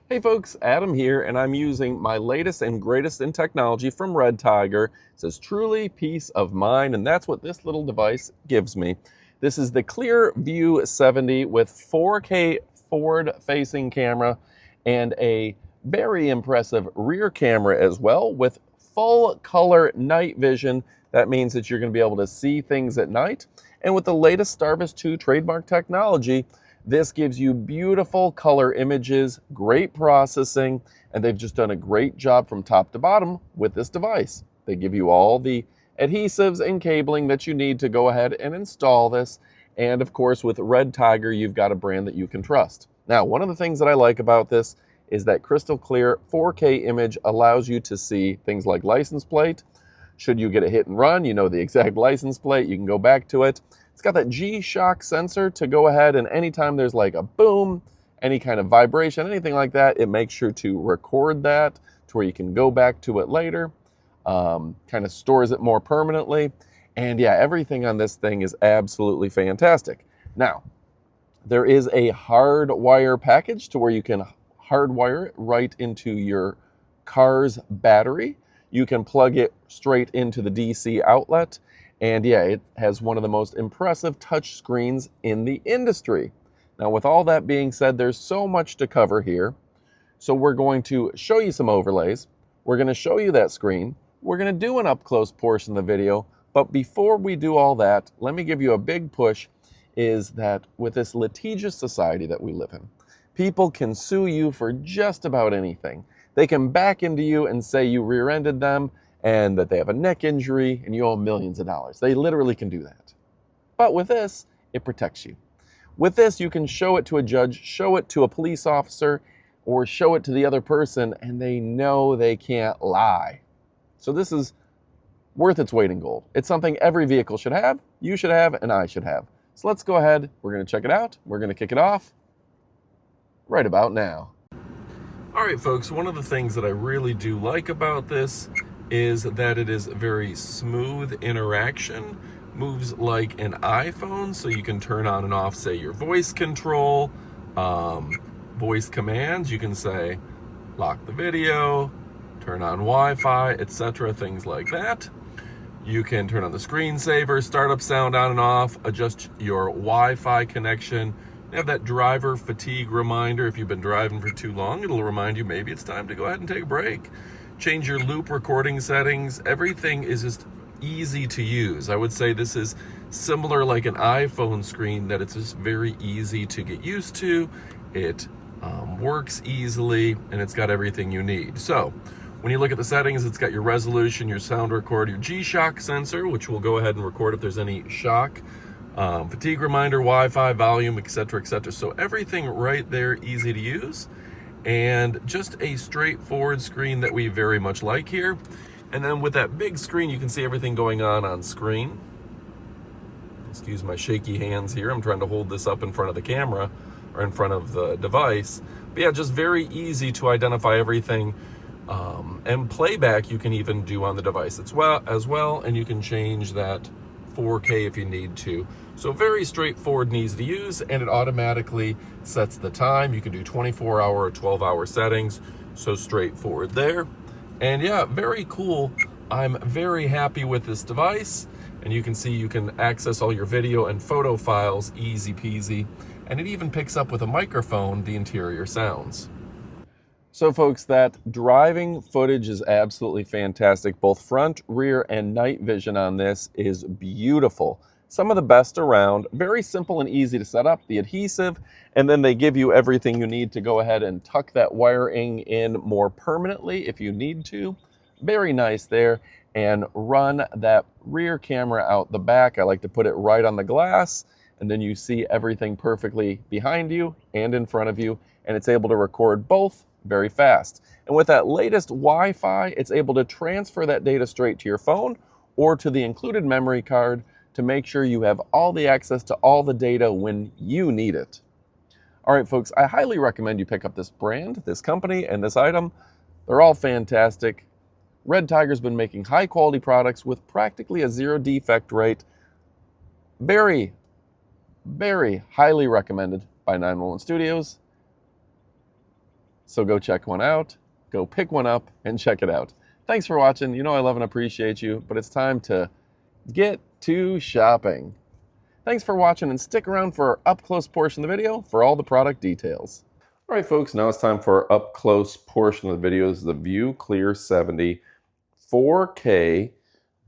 Hey folks, Adam here, and I'm using my latest and greatest in technology from Redtiger. It says truly peace of mind, and that's what this little device gives me. This is the Clear View 70 with 4K forward-facing camera and a very impressive rear camera as well with full color night vision. That means that you're going to be able to see things at night. And with the latest Starvis 2 trademark technology, this gives you beautiful color images, great processing, and they've just done a great job from top to bottom with this device. They give you all the adhesives and cabling that you need to go ahead and install this. And of course, with Redtiger, you've got a brand that you can trust. Now, one of the things that I like about this is that crystal clear 4K image allows you to see things like license plate. Should you get a hit and run, you know the exact license plate, you can go back to it. It's got that G-Shock sensor to go ahead and anytime there's like a boom, any kind of vibration, anything like that, it makes sure to record that to where you can go back to it later, kind of stores it more permanently. And yeah, everything on this thing is absolutely fantastic. Now, there is a hardwire package to where you can hardwire it right into your car's battery. You can plug it straight into the DC outlet. And yeah, it has one of the most impressive touch screens in the industry. Now, with all that being said, there's so much to cover here. So we're going to show you some overlays. We're going to show you that screen. We're going to do an up-close portion of the video. But before we do all that, let me give you a big push, is that with this litigious society that we live in, people can sue you for just about anything. They can back into you and say you rear-ended them and that they have a neck injury and you owe millions of dollars. They literally can do that. But with this, it protects you. With this, you can show it to a judge, show it to a police officer, or show it to the other person, and they know they can't lie. So this is worth its weight in gold. It's something every vehicle should have, you should have, and I should have. So let's go ahead. We're going to check it out. We're going to kick it off right about now. All right, folks, one of the things that I really do like about this is that it is very smooth interaction, moves like an iPhone, so you can turn on and off, say, your voice control, voice commands. You can say, lock the video, turn on Wi-Fi, etc., things like that. You can turn on the screensaver, startup sound on and off, adjust your Wi-Fi connection. You have that driver fatigue reminder. If you've been driving for too long, it'll remind you maybe it's time to go ahead and take a break. Change your loop recording settings. Everything is just easy to use. I would say this is similar like an iPhone screen, that it's just very easy to get used to. It works easily, and it's got everything you need. So when you look at the settings, it's got your resolution, your sound record, your G-Shock sensor, which will go ahead and record if there's any shock, fatigue reminder, Wi-Fi, volume, etc., etc. So everything right there, easy to use. And just a straightforward screen that we very much like here. And then with that big screen, you can see everything going on screen. Excuse my shaky hands here. I'm trying to hold this up in front of the camera or in front of the device. But yeah, just very easy to identify everything. And playback you can even do on the device as well. And you can change that 4K if you need to. So very straightforward and easy to use, and it automatically sets the time. You can do 24-hour or 12-hour settings, so straightforward there. And yeah, very cool. I'm very happy with this device, and you can see you can access all your video and photo files easy peasy, and it even picks up with a microphone the interior sounds. So folks, that driving footage is absolutely fantastic. Both front, rear, and night vision on this is beautiful. Some of the best around. Very simple and easy to set up, the adhesive, and then they give you everything you need to go ahead and tuck that wiring in more permanently if you need to. Very nice there. And run that rear camera out the back. I like to put it right on the glass, and then you see everything perfectly behind you and in front of you, and it's able to record both very fast. And with that latest Wi-Fi, it's able to transfer that data straight to your phone or to the included memory card to make sure you have all the access to all the data when you need it. All right, folks, I highly recommend you pick up this brand, this company, and this item. They're all fantastic. Redtiger's been making high quality products with practically a zero defect rate. Very, very highly recommended by 911 Studios. So go check one out, go pick one up, and check it out. Thanks for watching. You know I love and appreciate you, but it's time to get to shopping. Thanks for watching, and stick around for our up-close portion of the video for all the product details. All right, folks, now it's time for our up-close portion of the video. This is the Viewclear 70 4K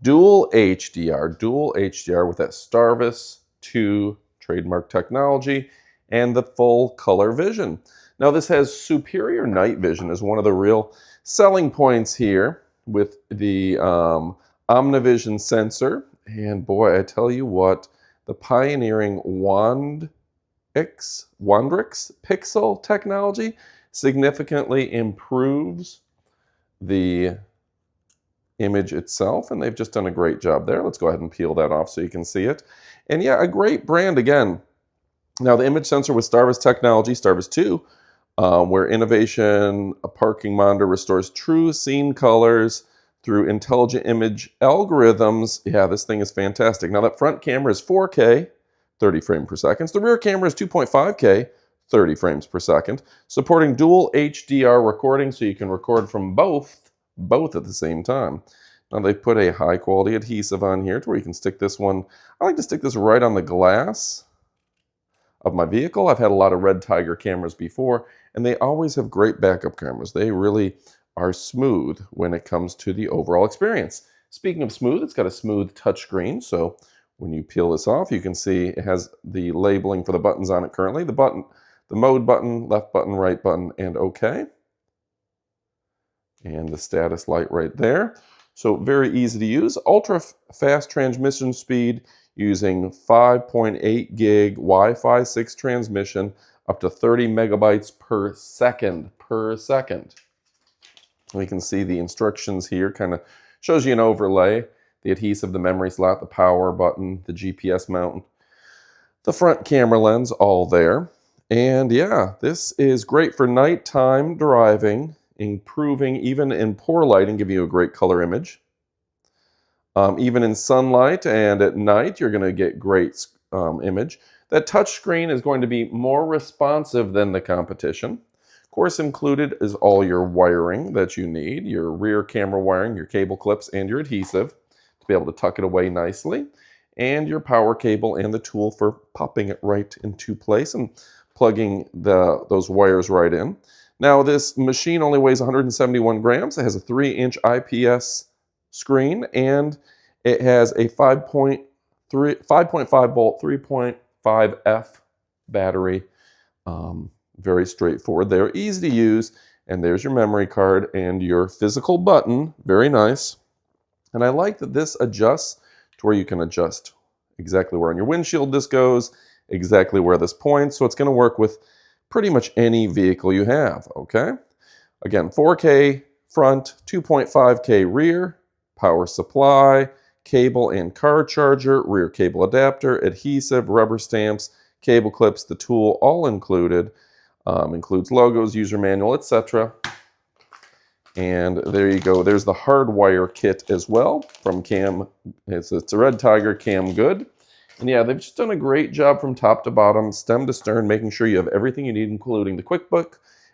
dual HDR with that Starvis 2 trademark technology and the full color vision. Now this has superior night vision as one of the real selling points here with the Omnivision sensor. And boy, I tell you what, the pioneering Wandrix pixel technology significantly improves the image itself, and they've just done a great job there. Let's go ahead and peel that off so you can see it. And yeah, a great brand again. Now the image sensor with Starvis technology, Starvis 2, where innovation, a parking monitor restores true scene colors through intelligent image algorithms. Yeah, this thing is fantastic. Now that front camera is 4K, 30 frames per second. The rear camera is 2.5K, 30 frames per second, supporting dual HDR recording, so you can record from both at the same time. Now they've put a high quality adhesive on here to where you can stick this one. I like to stick this right on the glass of my vehicle. I've had a lot of Redtiger cameras before, and they always have great backup cameras. They really are smooth when it comes to the overall experience. Speaking of smooth, it's got a smooth touchscreen, so when you peel this off, you can see it has the labeling for the buttons on it currently. The mode button, left button, right button, and OK. And the status light right there. So very easy to use. Ultra fast transmission speed using 5.8 gig Wi-Fi-6 transmission, up to 30 megabytes per second. We can see the instructions here, kind of shows you an overlay. The adhesive, the memory slot, the power button, the GPS mount, the front camera lens, all there. And yeah, this is great for nighttime driving, improving even in poor lighting, giving you a great color image. Even in sunlight and at night, you're going to get great image. That touch screen is going to be more responsive than the competition. Of course, included is all your wiring that you need, your rear camera wiring, your cable clips, and your adhesive to be able to tuck it away nicely, and your power cable and the tool for popping it right into place and plugging those wires right in. Now, this machine only weighs 171 grams. It has a 3-inch IPS screen, and it has a 5.5 volt 3.5F battery. Very straightforward. They're easy to use, and there's your memory card and your physical button. Very nice. And I like that this adjusts to where you can adjust exactly where on your windshield this goes, exactly where this points. So it's going to work with pretty much any vehicle you have, okay? Again, 4K front, 2.5K rear, power supply, cable and car charger, rear cable adapter, adhesive, rubber stamps, cable clips, the tool, all included. Includes logos, user manual, etc. And there you go. There's the hardwire kit as well from Cam. It's a Redtiger Cam Good. And yeah, they've just done a great job from top to bottom, stem to stern, making sure you have everything you need, including the QuickBook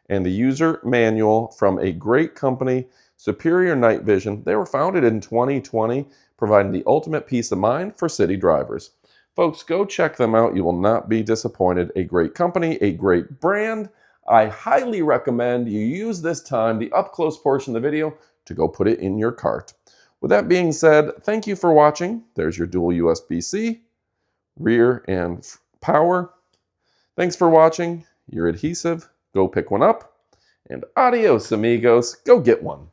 and the user manual from a great company, Superior Night Vision. They were founded in 2020, providing the ultimate peace of mind for city drivers. Folks, go check them out. You will not be disappointed. A great company, a great brand. I highly recommend you use this time, the up-close portion of the video, to go put it in your cart. With that being said, thank you for watching. There's your dual USB-C, rear and power. Thanks for watching. Your adhesive, go pick one up. And adios, amigos. Go get one.